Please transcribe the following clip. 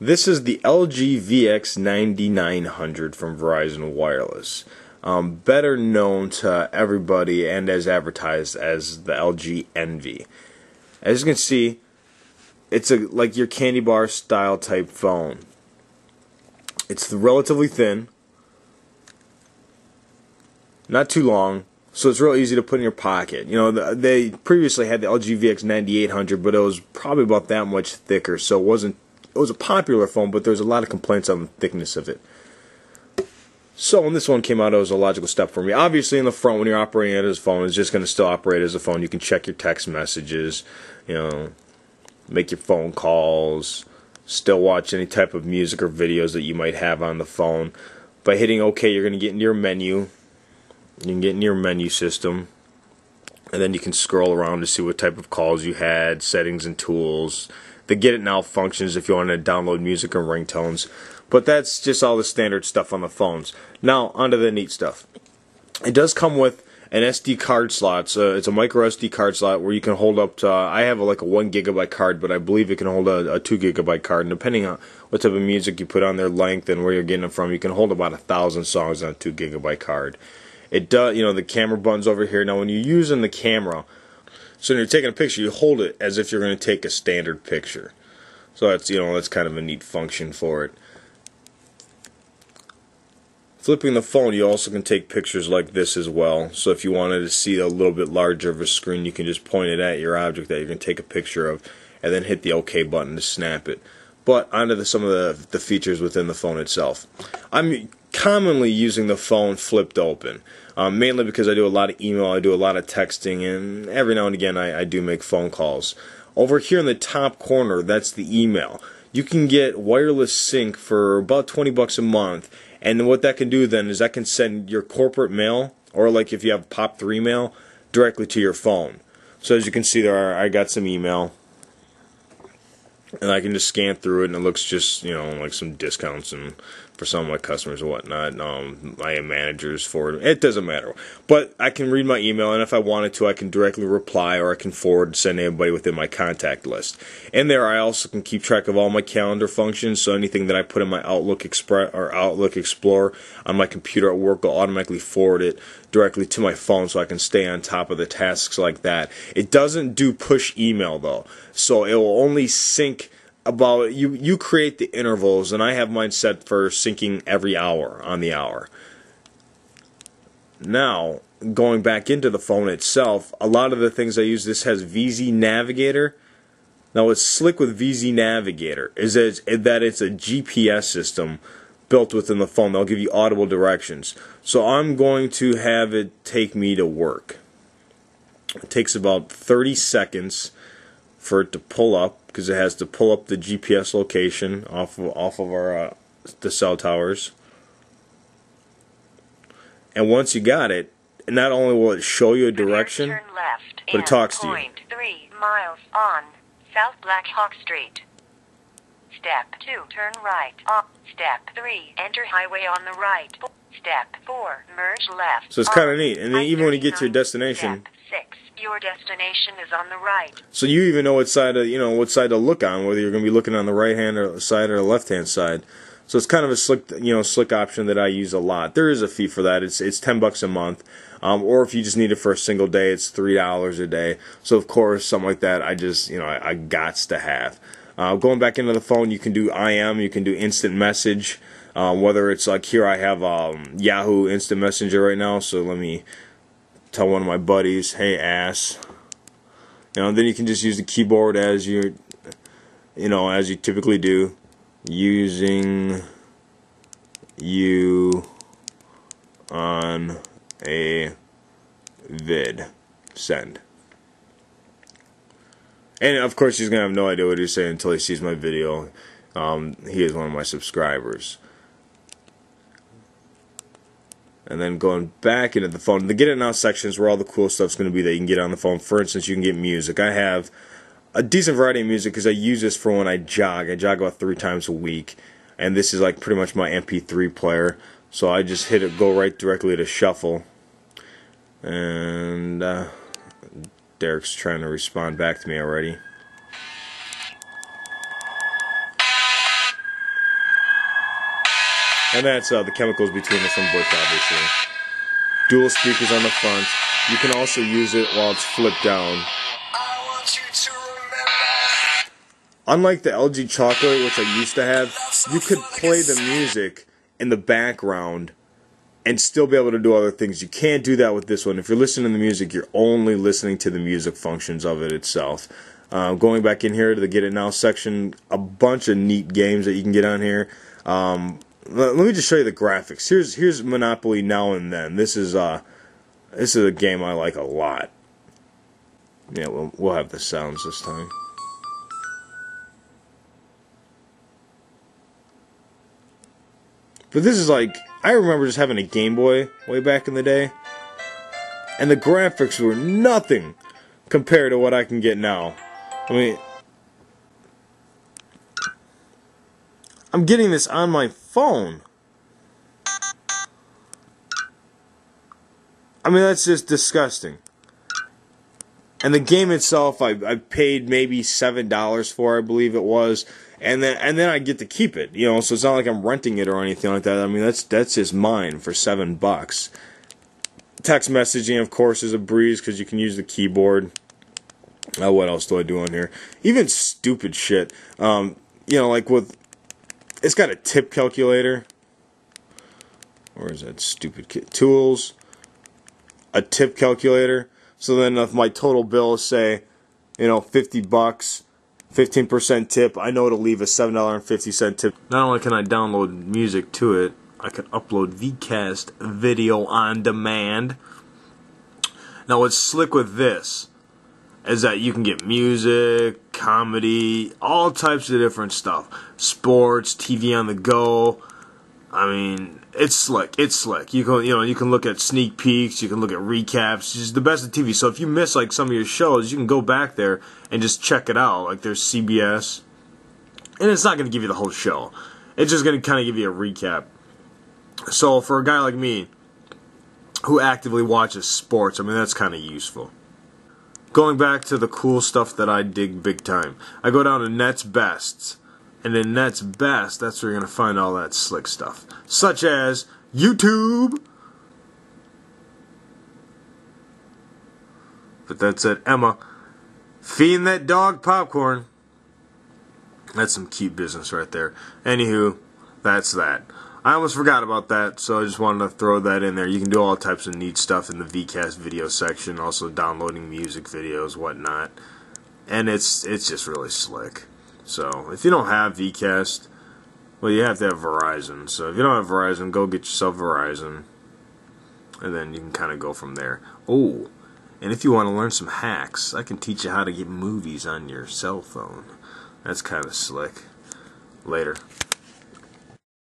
This is the LG VX9900 from Verizon Wireless, better known to everybody and as advertised as the LG enV. As you can see, it's like your candy bar style type phone. It's relatively thin, not too long, so it's real easy to put in your pocket. You know, they previously had the LG VX9800, but it was probably about that much thicker, so it wasn't. It was a popular phone, but there's a lot of complaints on the thickness of it. So when this one came out, it was a logical step for me. Obviously, in the front, when you're operating it as a phone, it's just going to still operate as a phone. You can check your text messages, you know, make your phone calls, still watch any type of music or videos that you might have on the phone. By hitting OK, you're going to get into your menu. You can get into your menu system, and then you can scroll around to see what type of calls you had, settings and tools. The Get It Now functions if you want to download music and ringtones. But that's just all the standard stuff on the phones. Now, onto the neat stuff. It does come with an SD card slot. So it's a micro SD card slot where you can hold up to, I have like a 1 gigabyte card, but I believe it can hold a 2 gigabyte card. And depending on what type of music you put on their length and where you're getting it from, you can hold about 1,000 songs on a 2 gigabyte card. It does, you know, the camera button's over here. Now, when you're using the camera, so when you're taking a picture, you hold it as if you're going to take a standard picture. So that's, you know, that's kind of a neat function for it. Flipping the phone, you also can take pictures like this as well. So if you wanted to see a little bit larger of a screen, you can just point it at your object that you're going to take a picture of and then hit the OK button to snap it. But onto some of the features within the phone itself. I'm commonly using the phone flipped open. Mainly because I do a lot of email, I do a lot of texting, and every now and again I do make phone calls. Over here in the top corner, that's the email. You can get wireless sync for about 20 bucks a month, and what that can do then is that can send your corporate mail, or like if you have POP3 mail, directly to your phone. So as you can see there, I got some email, and I can just scan through it, and it looks just, you know, like some discounts and for some of my customers and whatnot. I am managers for it. It doesn't matter. But I can read my email, and if I wanted to, I can directly reply, or I can forward and send anybody within my contact list. And there, I also can keep track of all my calendar functions, so anything that I put in my Outlook Express or Outlook Explorer on my computer at work will automatically forward it directly to my phone, so I can stay on top of the tasks like that. It doesn't do push email though, so it will only sync about you create the intervals, and I have mine set for syncing every hour on the hour. Now, going back into the phone itself, a lot of the things I use, this has VZ Navigator. Now, what's slick with VZ Navigator is that it's a GPS system built within the phone. They'll give you audible directions. So I'm going to have it take me to work. It takes about 30 seconds for it to pull up, because it has to pull up the GPS location off of our the cell towers. And once you got it, not only will it show you a direction, turn left but it talks to you. 0.3 miles on South Black Hawk Street. Step 2, turn right. Step 3, enter highway on the right. Step 4, merge left. So it's kind of neat. And then even when you get to your destination, Step 6, your destination is on the right. so you even know what side to look on, whether you're going to be looking on the right hand side or the left hand side. So it's kind of a slick option that I use a lot. There is a fee for that. It's 10 bucks a month, or if you just need it for a single day, it's $3 a day. So of course, something like that, I gots to have. Going back into the phone, you can do IM, you can do instant message. Whether it's like here, I have Yahoo Instant Messenger right now. So let me tell one of my buddies, hey ass. And then you can just use the keyboard as you typically do, using you on a vid, send. And of course he's gonna have no idea what he's saying until he sees my video. He is one of my subscribers. And then going back into the phone, the Get It Now section is where all the cool stuff's going to be that you can get on the phone. For instance, you can get music. I have a decent variety of music because I use this for when I jog. I jog about 3 times a week, and this is like pretty much my MP3 player. So I just hit it, go right directly to shuffle. And Derek's trying to respond back to me already. And that's the chemicals between us and bush, obviously. Dual speakers on the front. You can also use it while it's flipped down. Unlike the LG Chocolate, which I used to have, you could play the music in the background and still be able to do other things. You can't do that with this one. If you're listening to the music, you're only listening to the music functions of it itself. Going back in here to the Get It Now section, a bunch of neat games that you can get on here. Let me just show you the graphics. Here's Monopoly Now and Then. This is a game I like a lot. Yeah, we'll have the sounds this time. But this is like, I remember just having a Game Boy way back in the day, and the graphics were nothing compared to what I can get now. I mean, I'm getting this on my phone. I mean, that's just disgusting. And the game itself, I paid maybe $7 for, I believe it was, and then I get to keep it. You know, so it's not like I'm renting it or anything like that. I mean, that's just mine for $7. Text messaging, of course, is a breeze because you can use the keyboard. What else do I do on here? Even stupid shit. You know, like with, it's got a tip calculator. Where is that stupid kit? Tools. A tip calculator. So then if my total bill is, say, you know, $50, 15% tip, I know it'll leave a $7.50 tip. Not only can I download music to it, I can upload VCast video on demand. Now what's slick with this is that you can get music, comedy, all types of different stuff. Sports, TV on the go. I mean, it's slick. It's slick. You can look at sneak peeks. You can look at recaps. It's just the best of TV. So if you miss like some of your shows, you can go back there and just check it out. Like there's CBS, and it's not going to give you the whole show. It's just going to kind of give you a recap. So for a guy like me, who actively watches sports, I mean that's kind of useful. Going back to the cool stuff that I dig big time, I go down to Net's Bests. And in Net's Best, that's where you're going to find all that slick stuff. Such as YouTube. But that's it. Emma, feeding that dog popcorn. That's some cute business right there. Anywho, that's that. I almost forgot about that, so I just wanted to throw that in there. You can do all types of neat stuff in the VCast video section. Also downloading music videos, whatnot. And it's just really slick. So, if you don't have VCast, well, you have to have Verizon. So, if you don't have Verizon, go get yourself Verizon. And then you can kind of go from there. Oh, and if you want to learn some hacks, I can teach you how to get movies on your cell phone. That's kind of slick. Later.